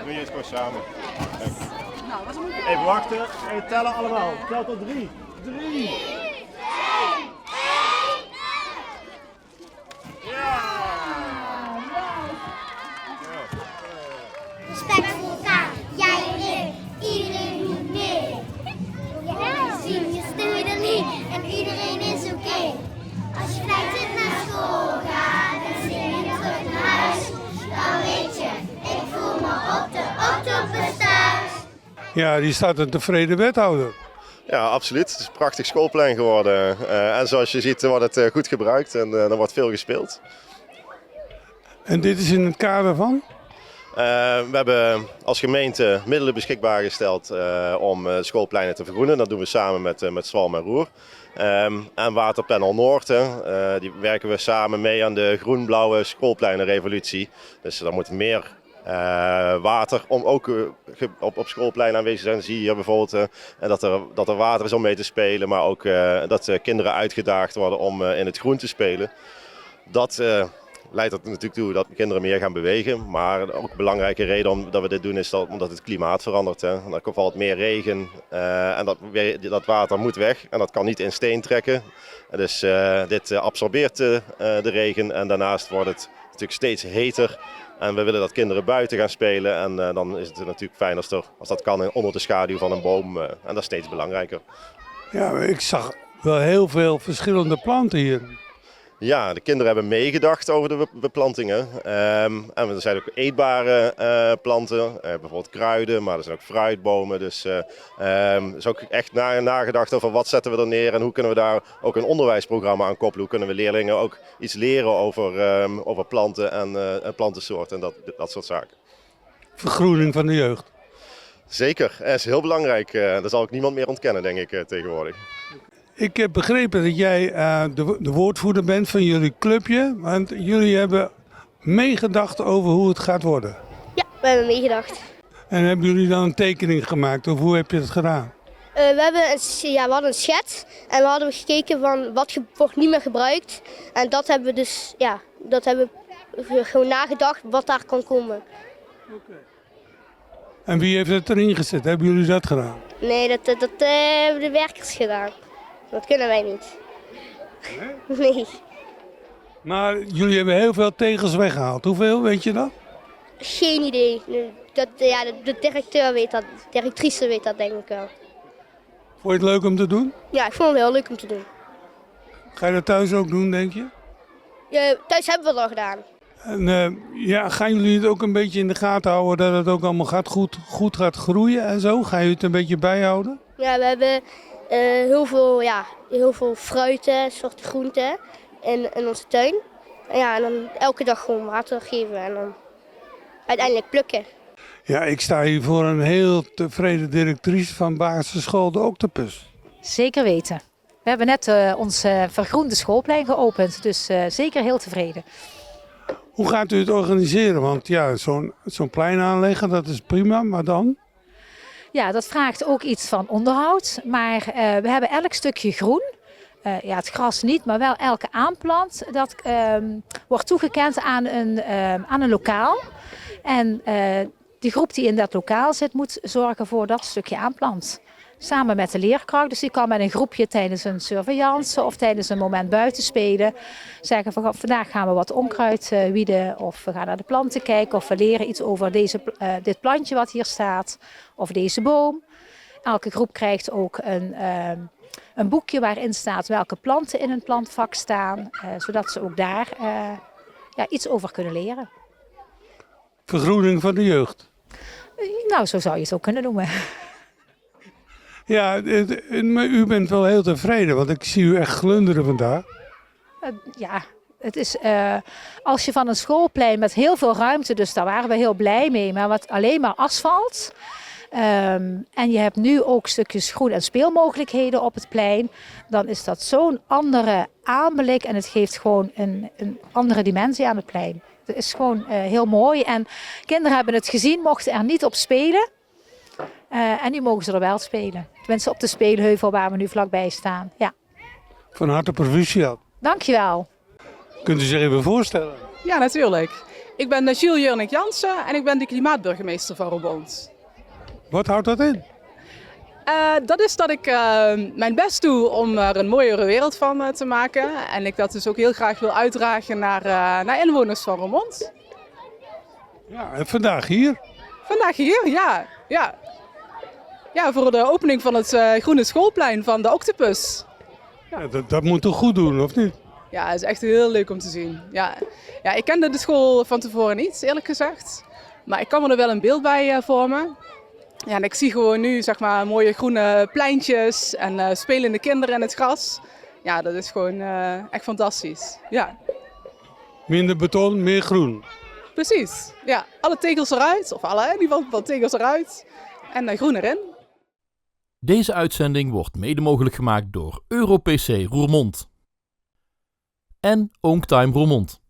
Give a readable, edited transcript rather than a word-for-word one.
Doe je eens gewoon samen. Even wachten en tellen allemaal. Tel tot 3. 3. Ja! Respect voor elkaar, jij en ik, iedereen moet mee. Ja, zien je steunen niet en iedereen is oké. Als je vlijtig naar school gaat en zin je terug naar huis, dan weet je, ik voel me op de octopus thuis. Ja, die staat een tevreden wethouder. Ja, absoluut. Het is een prachtig schoolplein geworden. En zoals je ziet wordt het goed gebruikt en er wordt veel gespeeld. En dit is in het kader van? We hebben als gemeente middelen beschikbaar gesteld om schoolpleinen te vergroenen. Dat doen we samen met Zwalm en Roer. En Waterpanel Noord, die werken we samen mee aan de groen-blauwe schoolpleinenrevolutie. Dus er moet meer water om ook op schoolpleinen aanwezig zijn. Dan zie je hier bijvoorbeeld dat er water is om mee te spelen, maar ook dat kinderen uitgedaagd worden om in het groen te spelen. Dat leidt er natuurlijk toe dat kinderen meer gaan bewegen. Maar ook een belangrijke reden dat we dit doen is omdat het klimaat verandert. Er valt meer regen en dat water moet weg en dat kan niet in steen trekken. Dus dit absorbeert de regen en daarnaast wordt het natuurlijk steeds heter. En we willen dat kinderen buiten gaan spelen en dan is het natuurlijk fijn als dat kan onder de schaduw van een boom. En dat is steeds belangrijker. Ja, ik zag wel heel veel verschillende planten hier. Ja, de kinderen hebben meegedacht over de beplantingen. En er zijn ook eetbare planten, bijvoorbeeld kruiden, maar er zijn ook fruitbomen. Dus er is ook echt nagedacht over wat zetten we er neer en hoe kunnen we daar ook een onderwijsprogramma aan koppelen. Hoe kunnen we leerlingen ook iets leren over planten en plantensoorten en dat soort zaken. Vergroening van de jeugd. Zeker, dat is heel belangrijk. Dat zal ook niemand meer ontkennen, denk ik, tegenwoordig. Ik heb begrepen dat jij de woordvoerder bent van jullie clubje. Want jullie hebben meegedacht over hoe het gaat worden. Ja, we hebben meegedacht. En hebben jullie dan een tekening gemaakt of hoe heb je het gedaan? We hadden een schets en we hadden gekeken van wat wordt niet meer gebruikt. En dat hebben we dus, dat hebben we gewoon nagedacht wat daar kan komen. En wie heeft het erin gezet? Hebben jullie dat gedaan? Nee, dat hebben de werkers gedaan. Dat kunnen wij niet. Nee. Maar jullie hebben heel veel tegels weggehaald. Hoeveel, weet je dat? Geen idee. De directeur weet dat, de directrice weet dat denk ik wel. Vond je het leuk om te doen? Ja, ik vond het heel leuk om te doen. Ga je dat thuis ook doen, denk je? Thuis hebben we het al gedaan. En gaan jullie het ook een beetje in de gaten houden dat het ook allemaal goed gaat groeien en zo? Ga je het een beetje bijhouden? Ja, we hebben heel veel fruiten, soorten groenten in onze tuin. En dan elke dag gewoon water geven en dan uiteindelijk plukken. Ja, ik sta hier voor een heel tevreden directrice van basisschool De Octopus. Zeker weten. We hebben net ons vergroende schoolplein geopend, dus zeker heel tevreden. Hoe gaat u het organiseren? Want ja, zo'n plein aanleggen, dat is prima, maar dan? Ja, dat vraagt ook iets van onderhoud, maar we hebben elk stukje groen. Het gras niet, maar wel elke aanplant. Dat wordt toegekend aan een lokaal. En die groep die in dat lokaal zit, moet zorgen voor dat stukje aanplant. Samen met de leerkracht. Dus die kan met een groepje tijdens een surveillance of tijdens een moment buiten spelen. Zeggen van vandaag gaan we wat onkruid wieden. Of we gaan naar de planten kijken. Of we leren iets over dit plantje wat hier staat. Of deze boom. Elke groep krijgt ook een boekje waarin staat welke planten in een plantvak staan. Zodat ze ook daar iets over kunnen leren. Vergroening van de jeugd. Nou, zo zou je het ook kunnen noemen. Ja, maar u bent wel heel tevreden, want ik zie u echt glunderen vandaag. Het is als je van een schoolplein met heel veel ruimte, dus daar waren we heel blij mee, maar wat alleen maar asfalt. En je hebt nu ook stukjes groen- en speelmogelijkheden op het plein. Dan is dat zo'n andere aanblik en het geeft gewoon een andere dimensie aan het plein. Het is gewoon heel mooi en kinderen hebben het gezien, mochten er niet op spelen. En nu mogen ze er wel spelen. Tenminste op de speelheuvel waar we nu vlakbij staan. Ja. Van harte proficiat. Dankjewel. Kunt u zich even voorstellen? Ja, natuurlijk. Ik ben Jules Jurnik Jansen en ik ben de klimaatburgemeester van Roermond. Wat houdt dat in? Dat is dat ik mijn best doe om er een mooiere wereld van te maken. En ik dat dus ook heel graag wil uitdragen naar inwoners van Roermond. Ja, en vandaag hier? Vandaag hier, ja. Ja, voor de opening van het groene schoolplein van de Octopus. Ja, dat moet toch goed doen, of niet? Ja, het is echt heel leuk om te zien. Ja, ik kende de school van tevoren niet, eerlijk gezegd. Maar ik kan me er wel een beeld bij vormen. Ja, en ik zie gewoon nu zeg maar mooie groene pleintjes en spelende kinderen in het gras. Ja, dat is gewoon echt fantastisch. Ja, Minder beton, meer groen. precies. Ja, alle tegels eruit, of alle, in ieder geval wat tegels eruit. En groen erin. Deze uitzending wordt mede mogelijk gemaakt door EuroPC Roermond en OnTime Roermond.